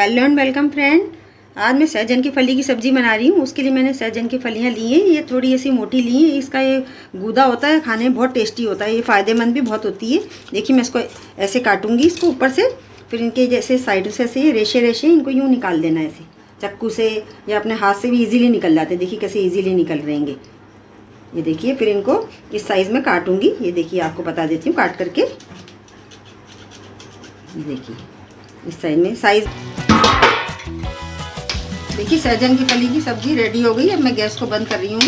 Hello and welcome friend. आज मैं सहजन की फली की सब्ज़ी बना रही हूँ। उसके लिए मैंने सहजन की फलियाँ ली हैं। ये थोड़ी ऐसी मोटी ली हैं। इसका ये गूदा होता है, खाने में बहुत टेस्टी होता है। ये फ़ायदेमंद भी बहुत होती है। देखिए मैं इसको ऐसे काटूंगी, इसको ऊपर से, फिर इनके जैसे साइड से ऐसे ये रेशे रेशे इनको यूँ निकाल देना है, ऐसे चाकू से या अपने हाथ से भी ईजीली निकल जाते हैं। देखिए कैसे ईजीली निकल रहेंगे। ये देखिए, फिर इनको इस साइज़ में काटूंगी। ये देखिए आपको बता देती हूँ काट करके। ये देखिए इस साइज में साइज। देखिए सहजन की फली की सब्ज़ी रेडी हो गई। अब मैं गैस को बंद कर रही हूँ।